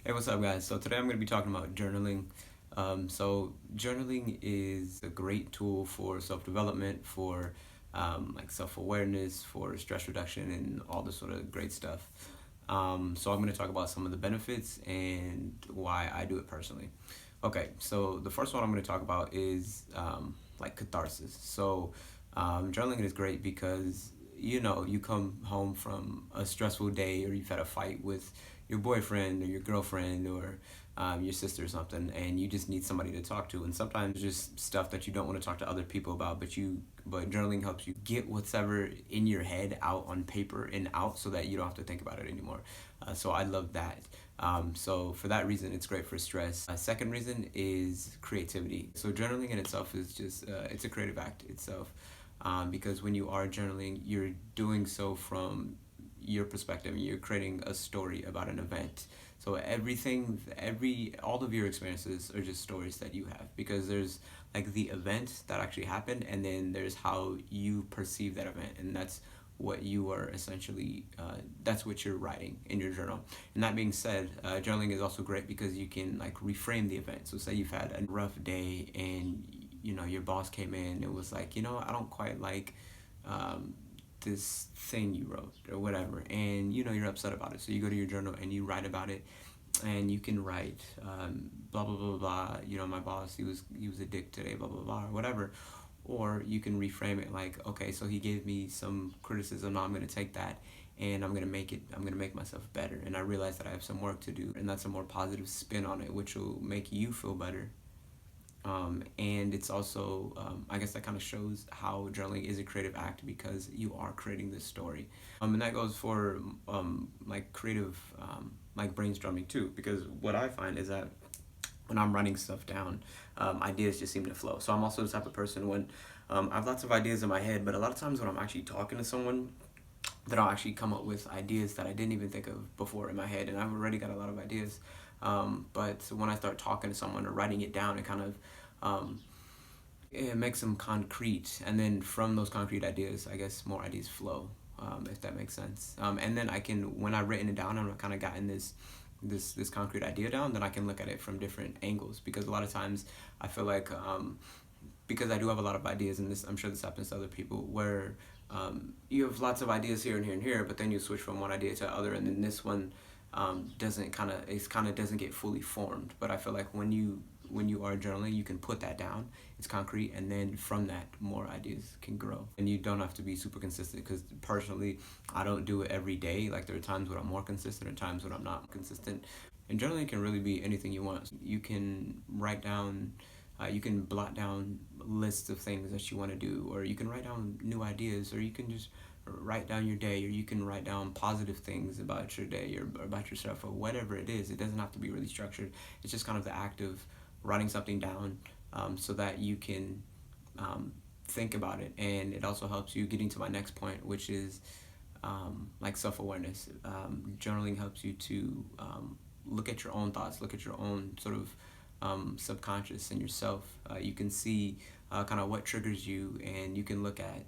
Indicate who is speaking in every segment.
Speaker 1: Hey, what's up, guys? So today I'm going to be talking about journaling. So journaling is a great tool for self-development, for like self-awareness, for stress reduction, and all this sort of great stuff. So I'm going to talk about some of the benefits and why I do it personally. Okay, so the first one I'm going to talk about is like catharsis. So journaling is great because you come home from a stressful day, or you've had a fight with your boyfriend or your girlfriend or your sister or something, and you just need somebody to talk to. And sometimes just stuff that you don't want to talk to other people about, but journaling helps you get whatever in your head out on paper and out, so that you don't have to think about it anymore. So I love that. So for that reason, it's great for stress. Second reason is creativity. So journaling in itself is just it's a creative act itself, because when you are journaling, you're doing so from your perspective, and you're creating a story about an event. So all of your experiences are just stories that you have, because there's like the event that actually happened, and then there's how you perceive that event, and that's what you are essentially that's what you're writing in your journal. And that being said, journaling is also great because you can like reframe the event. So say you've had a rough day, and your boss came in and was like, I don't quite like um, this thing you wrote or whatever, and you're upset about it. So you go to your journal and you write about it, and you can write blah blah blah blah. My boss, he was a dick today, blah blah blah, or whatever. Or you can reframe it like, okay, so he gave me some criticism. Now I'm gonna take that, and I'm gonna make myself better. And I realize that I have some work to do, and that's a more positive spin on it, which will make you feel better. And it's also, I guess that kind of shows how journaling is a creative act, because you are creating this story. And that goes for like creative, like brainstorming too, because what I find is that when I'm writing stuff down, ideas just seem to flow. So I'm also the type of person when I have lots of ideas in my head, but a lot of times when I'm actually talking to someone, that I'll actually come up with ideas that I didn't even think of before in my head, and I've already got a lot of ideas. But when I start talking to someone or writing it down, it kind of um, it makes them concrete, and then from those concrete ideas, I guess more ideas flow, if that makes sense. And then I can, when I've written it down and I've kind of gotten this concrete idea down, then I can look at it from different angles, because a lot of times I feel like because I do have a lot of ideas, and this, I'm sure this happens to other people, where you have lots of ideas here and here and here, but then you switch from one idea to the other, and then this one doesn't kind of doesn't get fully formed. But I feel like when you are journaling, you can put that down, it's concrete, and then from that more ideas can grow, and you don't have to be super consistent. Because personally, I don't do it every day. Like, there are times when I'm more consistent and times when I'm not consistent. And journaling can really be anything you want. You can write down, you can blot down lists of things that you want to do, or you can write down new ideas, or you can just write down your day, or you can write down positive things about your day, or about yourself, or whatever it is. It doesn't have to be really structured. It's just kind of the act of writing something down, so that you can think about it. And it also helps you getting to my next point, which is like self-awareness. Journaling helps you to look at your own thoughts, look at your own sort of subconscious and yourself. You can see kind of what triggers you, and you can look at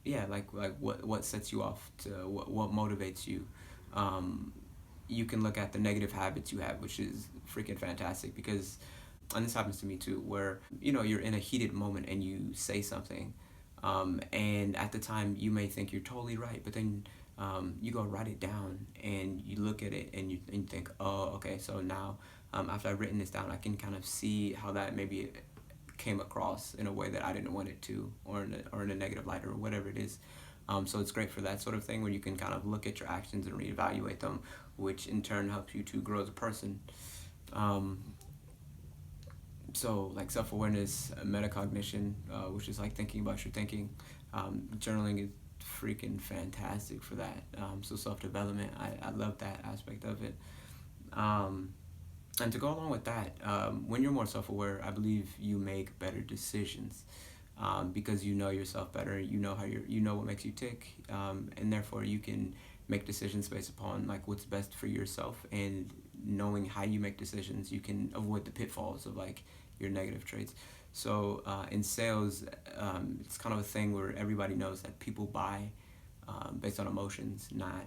Speaker 1: yeah, like what sets you off, to what motivates you. um, you can look at the negative habits you have, which is freaking fantastic, because and this happens to me too, where you're in a heated moment and you say something, and at the time you may think you're totally right, but then you go write it down, and you look at it, and you think, oh, okay, so now after I've written this down, I can kind of see how that maybe came across in a way that I didn't want it to, or in a negative light, or whatever it is. So it's great for that sort of thing, where you can kind of look at your actions and reevaluate them, which in turn helps you to grow as a person. Um, so like self-awareness, metacognition, which is like thinking about your thinking. Journaling is freaking fantastic for that. So self-development, I love that aspect of it. Um, and to go along with that, when you're more self-aware, I believe you make better decisions, because you know yourself better. You know you know what makes you tick, and therefore you can make decisions based upon like what's best for yourself. And knowing how you make decisions, you can avoid the pitfalls of like your negative traits. So in sales, it's kind of a thing where everybody knows that people buy based on emotions, not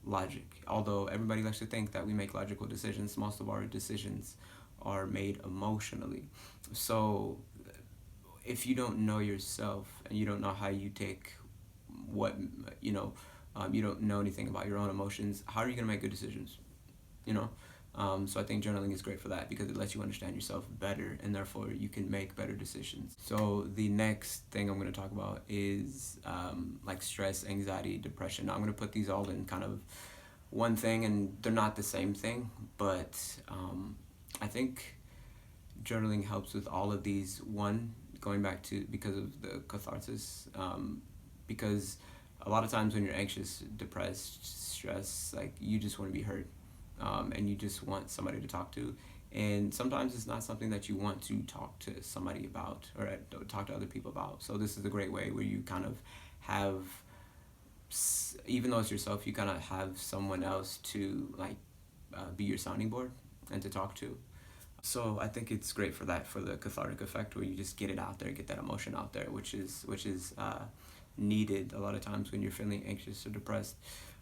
Speaker 1: logic. Although everybody likes to think that we make logical decisions, most of our decisions are made emotionally. So if you don't know yourself and you don't know how you take what, you know, you don't know anything about your own emotions, how are you going to make good decisions? You know? So I think journaling is great for that because it lets you understand yourself better and therefore you can make better decisions. So the next thing I'm going to talk about is like stress, anxiety, depression. Now I'm going to put these all in kind of one thing, and they're not the same thing, but I think journaling helps with all of these. One, going back to because of the catharsis, because a lot of times when you're anxious, depressed, stressed, like you just want to be heard, and you just want somebody to talk to. And sometimes it's not something that you want to talk to somebody about or talk to other people about. So this is a great way where you kind of have, even though it's yourself, you kind of have someone else to like be your sounding board and to talk to. So I think it's great for that, for the cathartic effect, where you just get it out there, get that emotion out there, which is needed a lot of times when you're feeling anxious or depressed,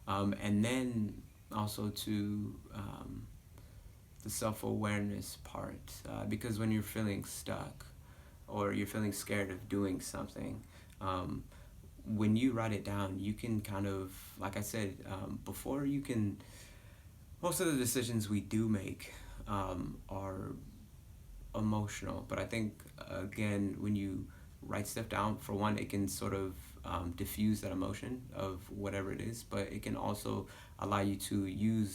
Speaker 1: and then also to the self-awareness part, because when you're feeling stuck or you're feeling scared of doing something, when you write it down, you can kind of, like I said before, you can, most of the decisions we do make are emotional, but I think again when you write stuff down, for one, it can sort of diffuse that emotion of whatever it is, but it can also allow you to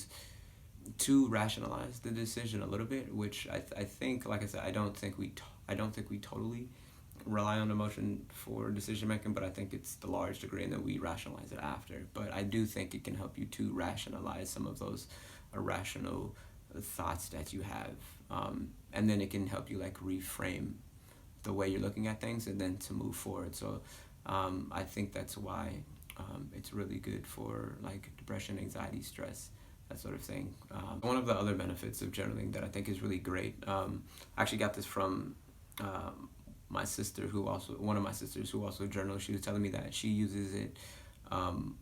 Speaker 1: rationalize the decision a little bit, which I think, like I said, I don't think we totally rely on emotion for decision making, but I think it's the large degree, and then we rationalize it after. But I do think it can help you to rationalize some of those irrational thoughts that you have, and then it can help you like reframe the way you're looking at things, and then to move forward. So I think that's why it's really good for like depression, anxiety, stress, that sort of thing. One of the other benefits of journaling that I think is really great, I actually got this from my sister, one of my sisters who also journals. She was telling me that she uses it.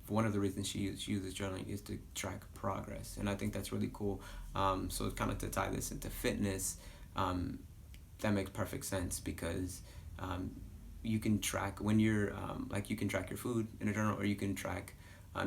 Speaker 1: One of the reasons she uses journaling is to track progress, and I think that's really cool. So kind of to tie this into fitness, that makes perfect sense because you can track when you're like you can track your food in a journal, or you can track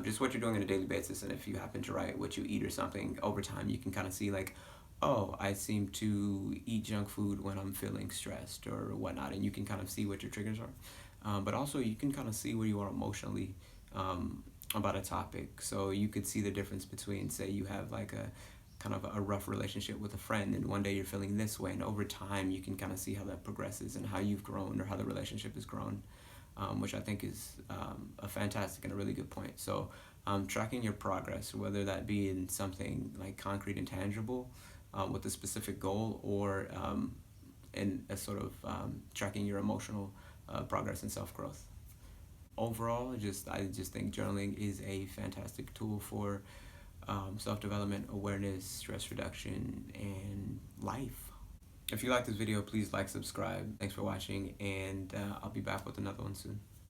Speaker 1: just what you're doing on a daily basis. And if you happen to write what you eat or something over time, you can kind of see like, oh, I seem to eat junk food when I'm feeling stressed or whatnot, and you can kind of see what your triggers are. But also you can kind of see where you are emotionally about a topic. So you could see the difference between, say, you have like a kind of a rough relationship with a friend, and one day you're feeling this way, and over time you can kind of see how that progresses and how you've grown or how the relationship has grown, which I think is a fantastic and a really good point. So tracking your progress, whether that be in something like concrete and tangible with a specific goal, or in a sort of tracking your emotional progress and self-growth. Overall, I just think journaling is a fantastic tool for self-development, awareness, stress reduction, and life. If you like this video, please like, subscribe. Thanks for watching, and I'll be back with another one soon.